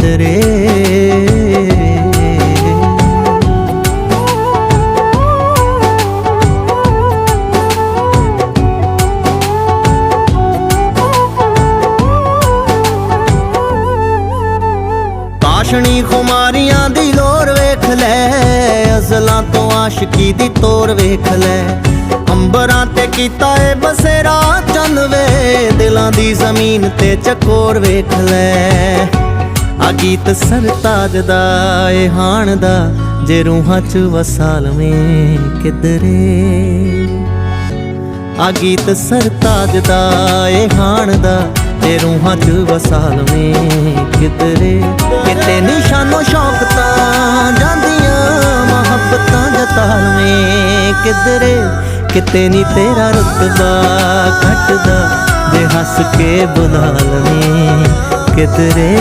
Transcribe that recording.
किधरे। काशनी खुमारियां दी लोर वेख लै, अज़लां तो आशिकी दी तोर वेख लै। अंबरां ते कीता ए बसेरा चंद वे, दिलां दी ज़मीन ते चकोर वेख लै। आ गीत सरताज दा ए हाण दा, जे रूहां च वसाल में किधरे। आ गीत सरताज दा ए हाण दा, ते रूहां च वसाल में किधरे। किते निशानो शौक तां जांदियां मोहब्बतां जताल में किधरे। किते नी तेरा रुतबा घटदा, जे हस के बुलाल में किधरे।